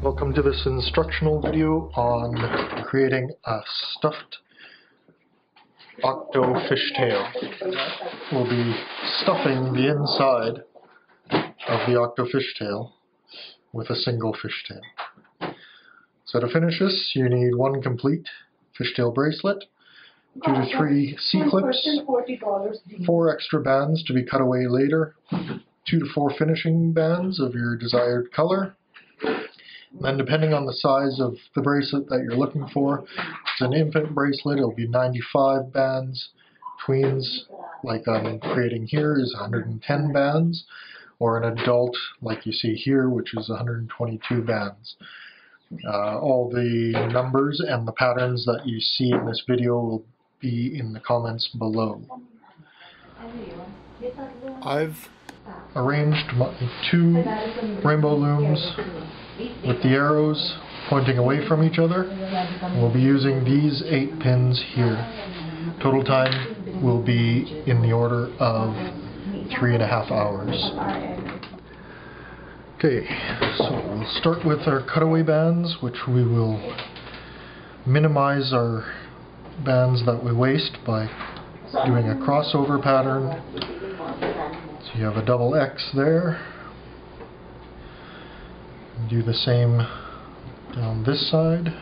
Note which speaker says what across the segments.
Speaker 1: Welcome to this instructional video on creating a stuffed Octo-Fishtail. We'll be stuffing the inside of the Octo-Fishtail with a single fishtail. So to finish this, you need one complete fishtail bracelet, 2 to 3 C-clips, 4 extra bands to be cut away later, 2 to 4 finishing bands of your desired color. Then depending on the size of the bracelet that you're looking for, if it's an infant bracelet, it'll be 95 bands. Tweens, like I'm creating here, is 110 bands, or an adult, like you see here, which is 122 bands. All the numbers and the patterns that you see in this video will be in the comments below. I've arranged my 2 rainbow looms with the arrows pointing away from each other. We'll be using these 8 pins here. Total time will be in the order of 3.5 hours. Okay, so we'll start with our cutaway bands, which we will minimize our bands that we waste by doing a crossover pattern. So you have a double X there. Do the same down this side.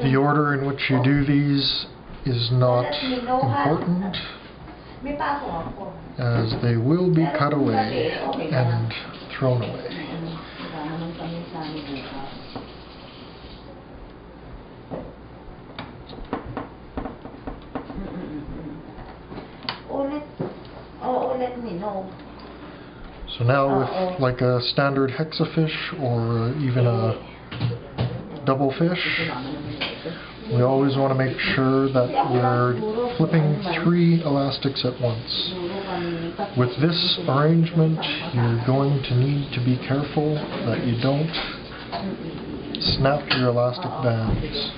Speaker 1: The order in which you do these is not important, as they will be cut away and thrown away. So now with like a standard hexafish or even a double fish, we always want to make sure that we're flipping 3 elastics at once. With this arrangement, you're going to need to be careful that you don't snap your elastic bands.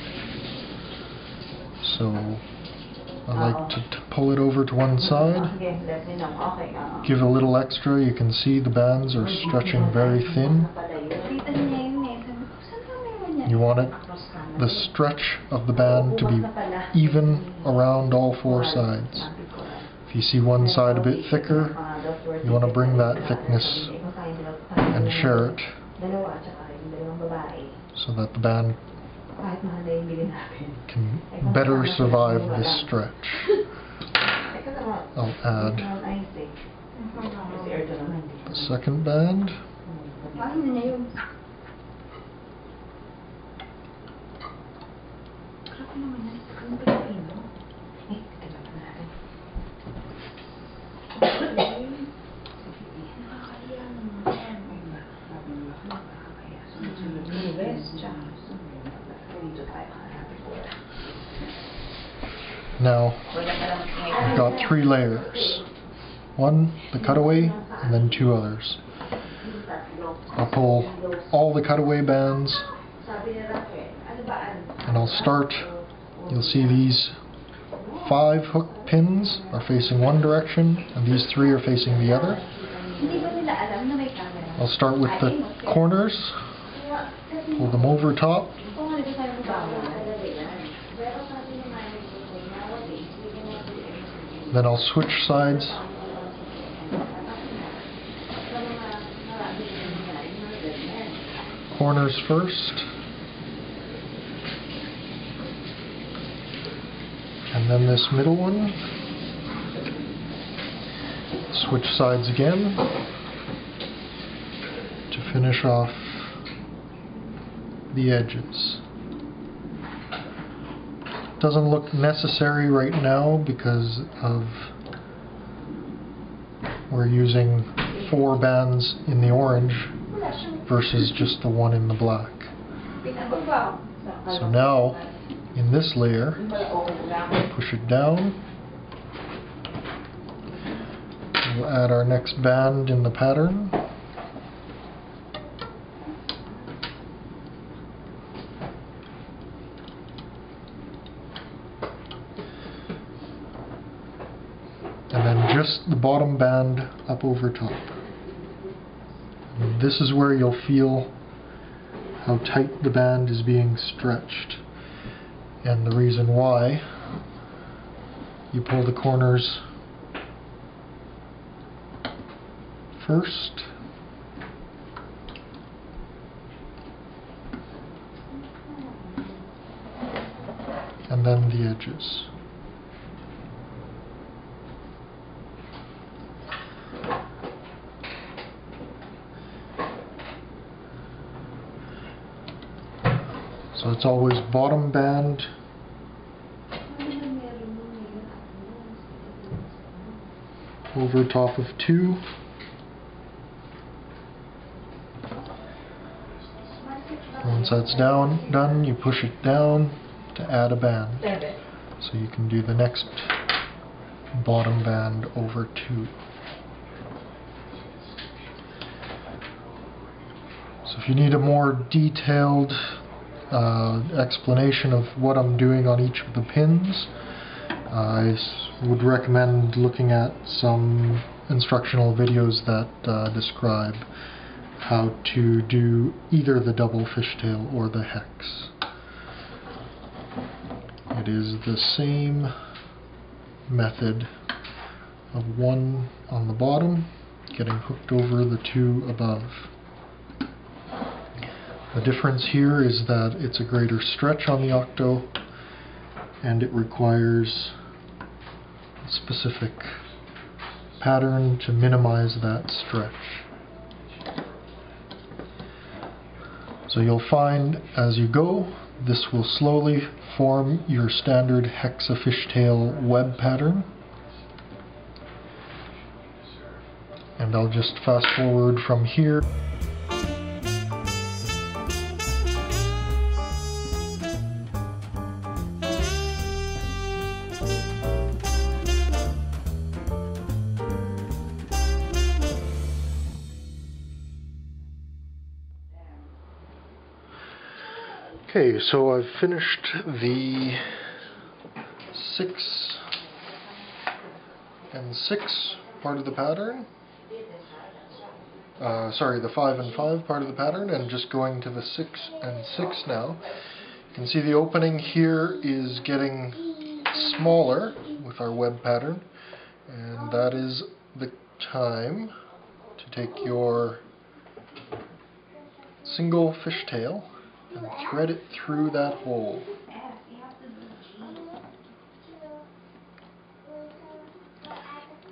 Speaker 1: So I like to pull it over to one side, give a little extra. You can see the bands are stretching very thin. You want the stretch of the band to be even around all 4 sides. If you see one side a bit thicker, you want to bring that thickness and share it so that the band can better survive this stretch. I'll add the second band. Now, I've got 3 layers. 1, the cutaway, and then 2 others. I'll pull all the cutaway bands, and I'll start. You'll see these 5 hook pins are facing one direction, and these 3 are facing the other. I'll start with the corners, pull them over top. Then I'll switch sides. Corners first. And then this middle one. Switch sides again to finish off the edges. Doesn't look necessary right now because of we're using 4 bands in the orange versus just the 1 in the black. So now in this layer, push it down. We'll add our next band in the pattern. just the bottom band up over top. And this is where you'll feel how tight the band is being stretched. And the reason why, you pull the corners first, and then the edges. So it's always bottom band over top of 2. Once that's done, you push it down to add a band. So you can do the next bottom band over 2. So if you need a more detailed explanation of what I'm doing on each of the pins, I would recommend looking at some instructional videos that describe how to do either the double fishtail or the hex. It is the same method of 1 on the bottom getting hooked over the 2 above. The difference here is that it's a greater stretch on the Octo, and it requires a specific pattern to minimize that stretch. So you'll find as you go, this will slowly form your standard hexa-fishtail web pattern. And I'll just fast forward from here. Okay, so I've finished the 6 and 6 part of the pattern. Sorry, the 5 and 5 part of the pattern, and just going to the 6 and 6 now. You can see the opening here is getting smaller with our web pattern, and that is the time to take your single fishtail and thread it through that hole.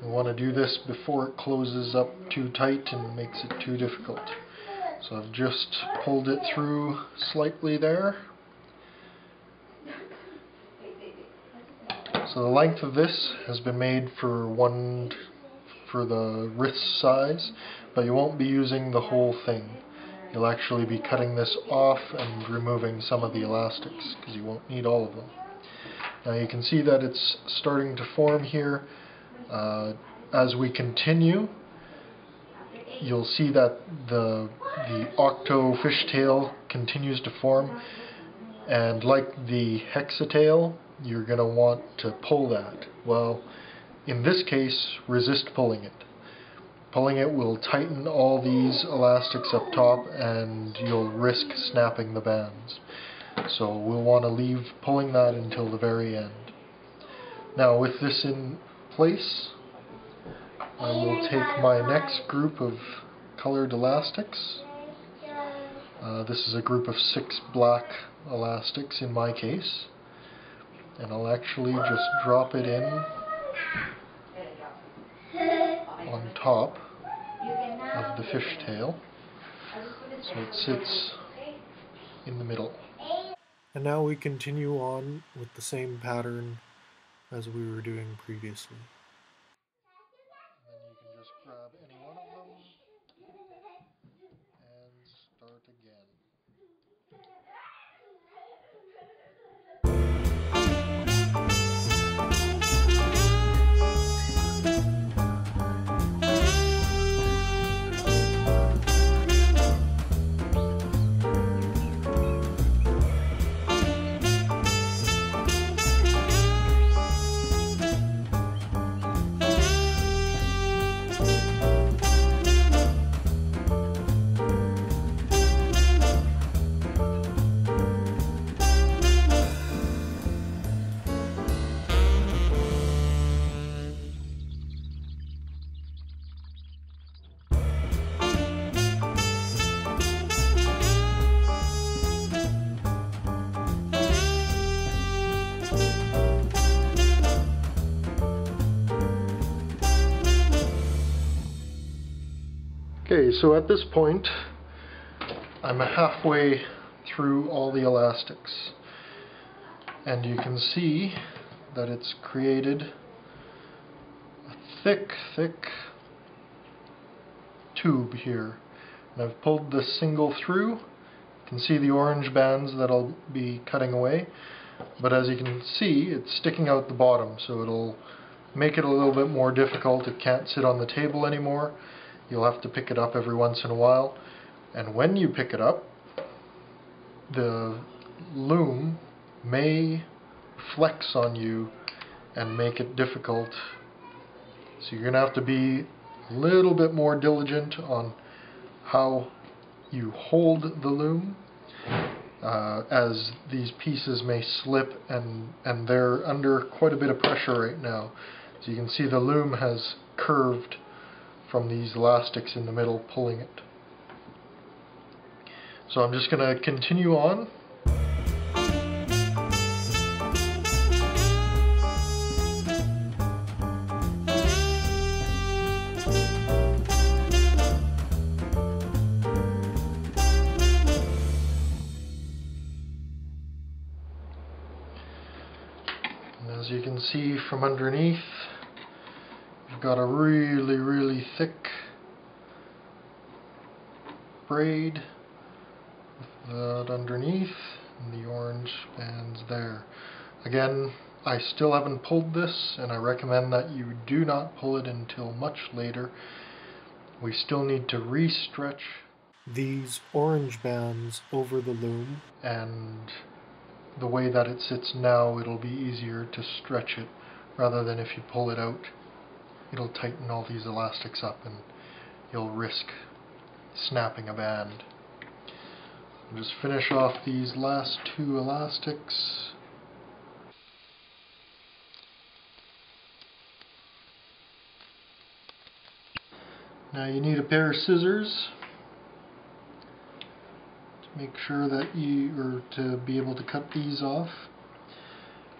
Speaker 1: You want to do this before it closes up too tight and makes it too difficult. So I've just pulled it through slightly there. So the length of this has been made for the wrist size, but you won't be using the whole thing. You'll actually be cutting this off and removing some of the elastics, because you won't need all of them. Now you can see that it's starting to form here. As we continue, you'll see that the Octo-Fishtail continues to form, and like the hexatail, you're going to want to pull that. Well, in this case, resist pulling it. Pulling it will tighten all these elastics up top, and you'll risk snapping the bands. So we'll want to leave pulling that until the very end. Now with this in place, I will take my next group of colored elastics. This is a group of 6 black elastics in my case, and I'll actually just drop it in on top of the fishtail, so it sits in the middle. And now we continue on with the same pattern as we were doing previously. And then you can just grab any one of them and start again. Okay, so at this point I'm halfway through all the elastics, and you can see that it's created a thick tube here. And I've pulled the single through. You can see the orange bands that I'll be cutting away, but as you can see, it's sticking out the bottom, so it'll make it a little bit more difficult. It can't sit on the table anymore. You'll have to pick it up every once in a while, and when you pick it up, the loom may flex on you and make it difficult. So you're going to have to be a little bit more diligent on how you hold the loom, as these pieces may slip, and they're under quite a bit of pressure right now. So you can see the loom has curved from these elastics in the middle pulling it. So I'm just going to continue on. And as you can see from underneath, you've got a really thick braid with that underneath and the orange bands there. Again, I still haven't pulled this, and I recommend that you do not pull it until much later. We still need to re-stretch these orange bands over the loom, and the way that it sits now, it'll be easier to stretch it rather than if you pull it out. It'll tighten all these elastics up and you'll risk snapping a band. I'll just finish off these last two elastics. Now you need a pair of scissors to make sure that to be able to cut these off.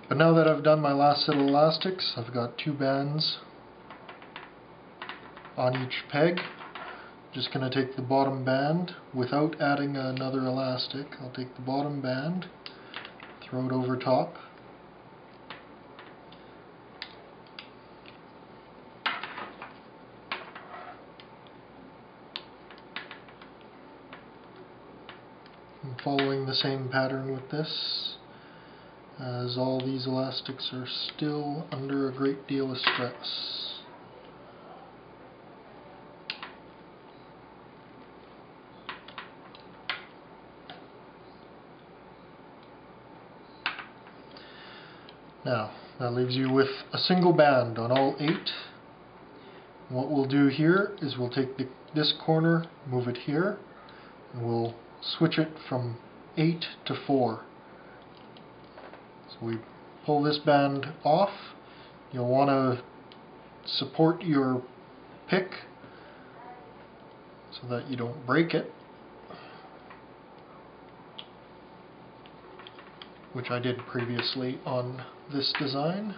Speaker 1: But now that I've done my last set of elastics, I've got two bands on each peg. Just going to take the bottom band without adding another elastic. I'll take the bottom band, throw it over top, and following the same pattern with this, as all these elastics are still under a great deal of stress. Now, that leaves you with a single band on all 8. What we'll do here is we'll take this corner, move it here, and we'll switch it from 8 to 4. So we pull this band off. You'll want to support your pick so that you don't break it, which I did previously on this design.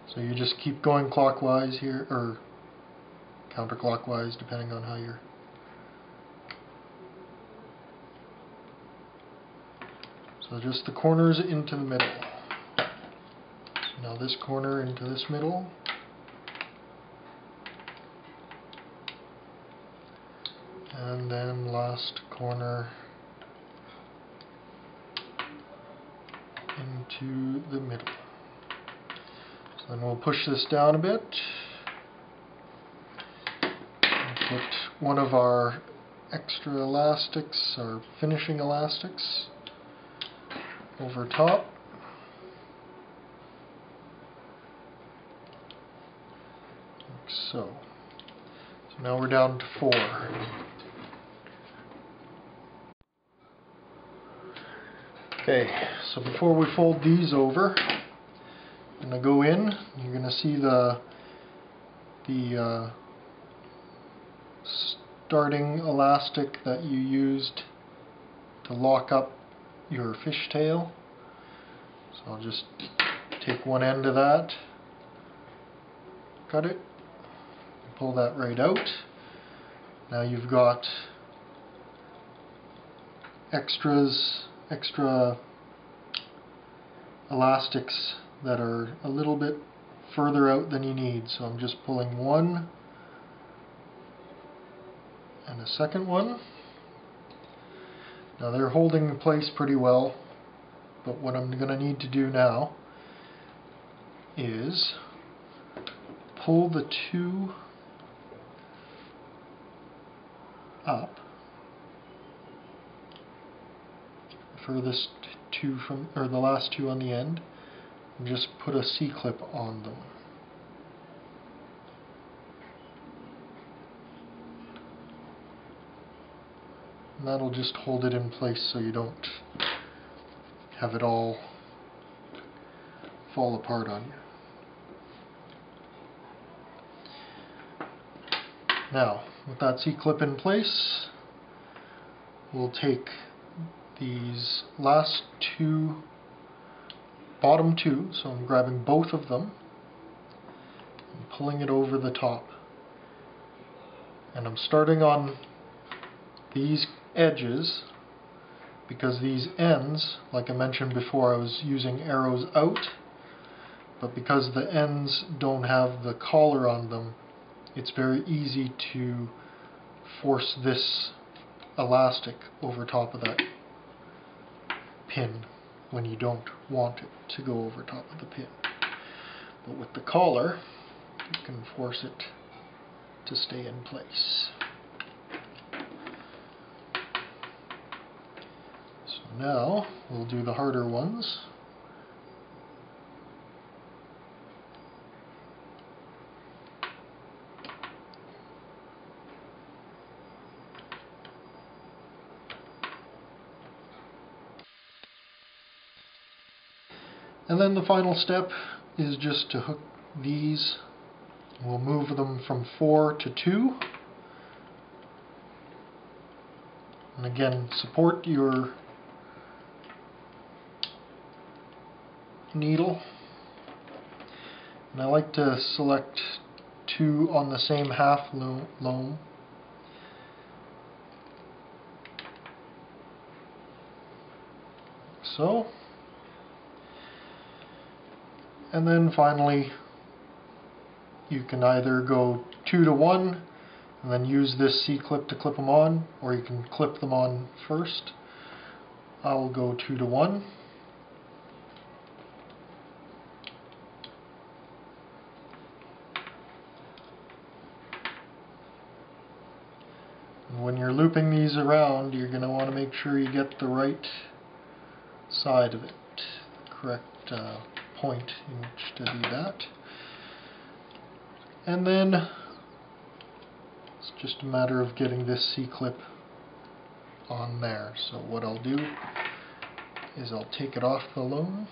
Speaker 1: So you just keep going clockwise here, or counterclockwise, depending on how you're. So just the corners into the middle. So now this corner into this middle. And then last corner into the middle. So then we'll push this down a bit and put one of our extra elastics, or finishing elastics, over top. Like so. So now we're down to 4. Okay, so before we fold these over, I'm going to go in. You're going to see the starting elastic that you used to lock up your fishtail. So I'll just take one end of that, cut it, pull that right out. Now you've got extra elastics that are a little bit further out than you need, so I'm just pulling one and a second one. Now they're holding in place pretty well, but what I'm going to need to do now is pull the two up, furthest two from, or the last two on the end, and just put a C-clip on them. And that'll just hold it in place so you don't have it all fall apart on you. Now, with that C-clip in place, we'll take these last two, bottom two, so I'm grabbing both of them and pulling it over the top. And I'm starting on these edges because these ends, like I mentioned before, I was using arrows out, but because the ends don't have the collar on them, it's very easy to force this elastic over top of that pin when you don't want it to go over top of the pin. But with the collar, you can force it to stay in place. So now we'll do the harder ones. And then the final step is just to hook these. We'll move them from 4 to 2. And again, support your needle. And I like to select 2 on the same half loom. So. And then finally, you can either go 2 to 1 and then use this C-clip to clip them on, or you can clip them on first. I'll go 2 to 1. And when you're looping these around, you're going to want to make sure you get the right side of it, the correct point in which to do that. And then it's just a matter of getting this C-clip on there. So what I'll do is I'll take it off the loom.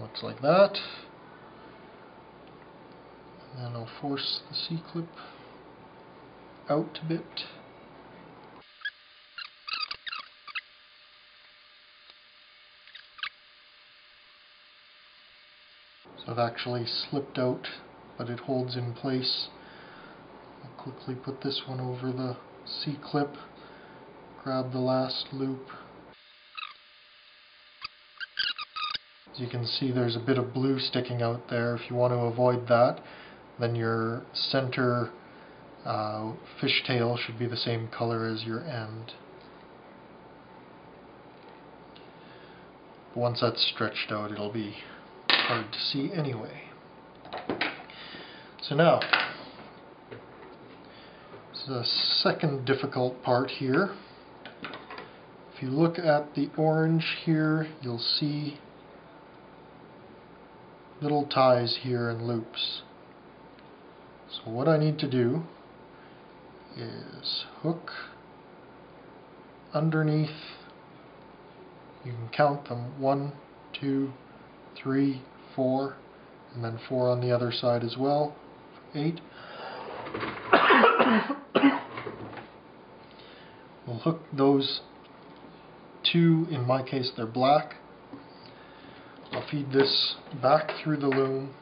Speaker 1: Looks like that. And then I'll force the C-clip out a bit. So I've actually slipped out, but it holds in place. I'll quickly put this one over the C-clip, grab the last loop. As you can see, there's a bit of blue sticking out there. If you want to avoid that, then your center fishtail should be the same color as your end. But once that's stretched out, it'll be hard to see anyway. So now, this is the second difficult part here. If you look at the orange here, you'll see little ties here and loops. So what I need to do is hook underneath. You can count them: 1, 2, 3, 4, and then 4 on the other side as well. 8. We'll hook those 2, in my case they're black. I'll feed this back through the loom,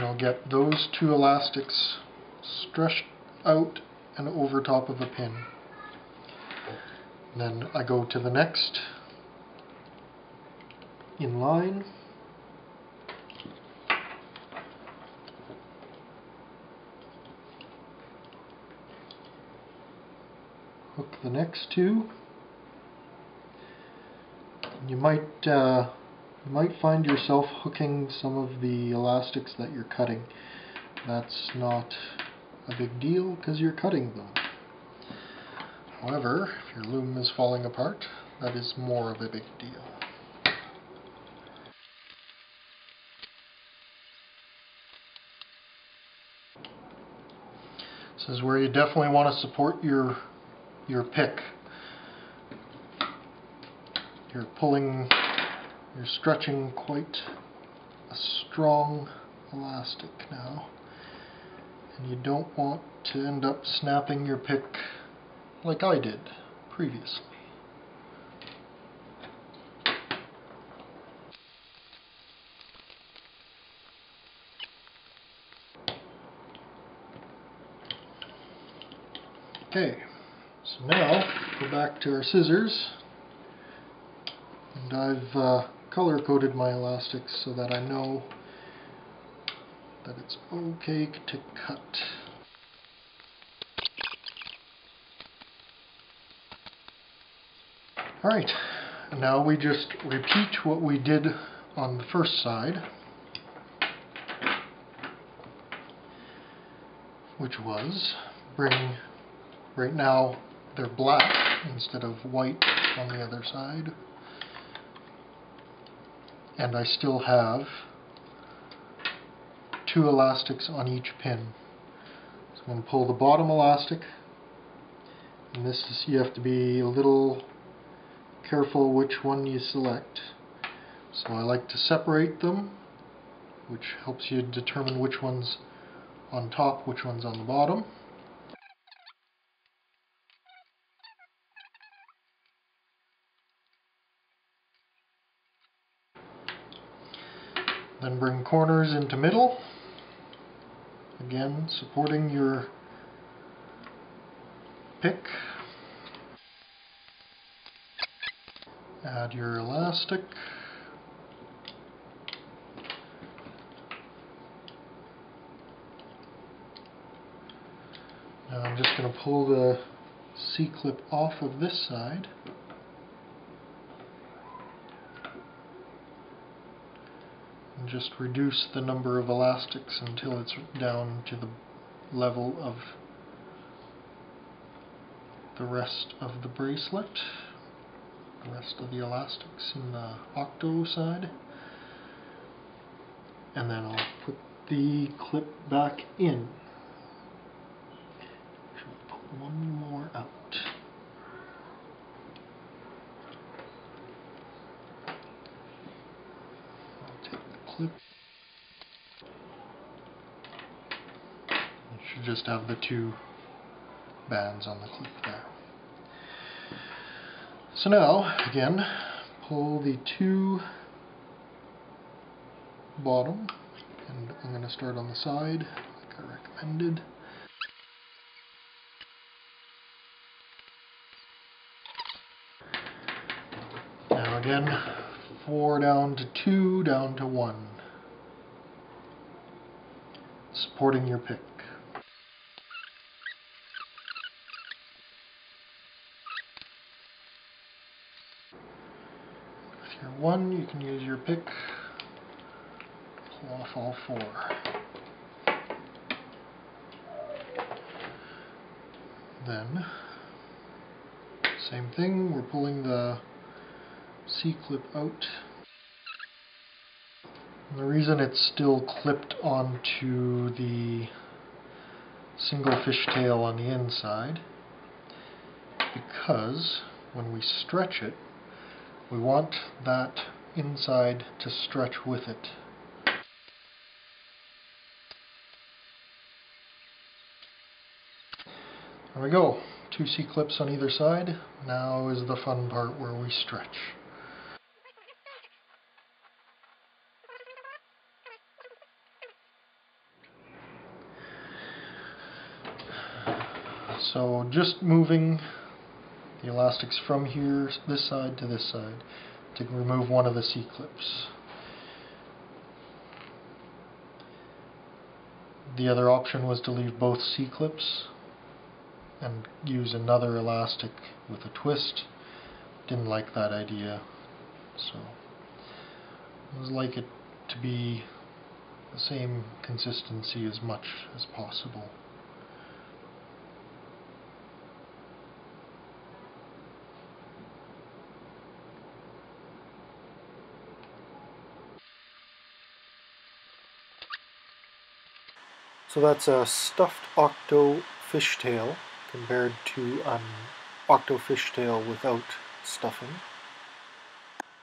Speaker 1: and I'll get those two elastics stretched out and over top of the pin. Then I go to the next in line, hook the next two. You might find yourself hooking some of the elastics that you're cutting. That's not a big deal because you're cutting them. However, if your loom is falling apart, that is more of a big deal. This is where you definitely want to support your pick. You're stretching quite a strong elastic now, and you don't want to end up snapping your pick like I did previously. Okay, so now go back to our scissors, and I've color coded my elastics so that I know that it's okay to cut. Alright, and now we just repeat what we did on the first side, which was bring, right now they're black instead of white on the other side, and I still have two elastics on each pin. So I'm going to pull the bottom elastic, and this is, you have to be a little careful which one you select. So I like to separate them, which helps you determine which one's on top, which one's on the bottom. Then bring corners into middle, again supporting your pick. Add your elastic. Now I'm just going to pull the C-clip off of this side. And just reduce the number of elastics until it's down to the level of the rest of the bracelet. The rest of the elastics in the Octo side, and then I'll put the clip back in. Put one more out. I'll take the clip. You should just have the two bands on the clip there. So now, again, pull the two bottom, and I'm going to start on the side, like I recommended. Now again, 4 down to 2, down to 1. Supporting your pick. If you're 1, you can use your pick. Pull off all 4. Then, same thing, we're pulling the C-clip out. And the reason it's still clipped onto the single fishtail on the inside, because when we stretch it, we want that inside to stretch with it. There we go. 2 C-clips on either side. Now is the fun part where we stretch. So just moving the elastics from here, this side to this side, to remove one of the C-clips. The other option was to leave both C-clips and use another elastic with a twist. Didn't like that idea, so I would like it to be the same consistency as much as possible. So that's a stuffed Octo-Fishtail compared to an Octo-Fishtail without stuffing.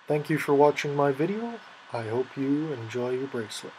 Speaker 1: Thank you for watching my video. I hope you enjoy your bracelet.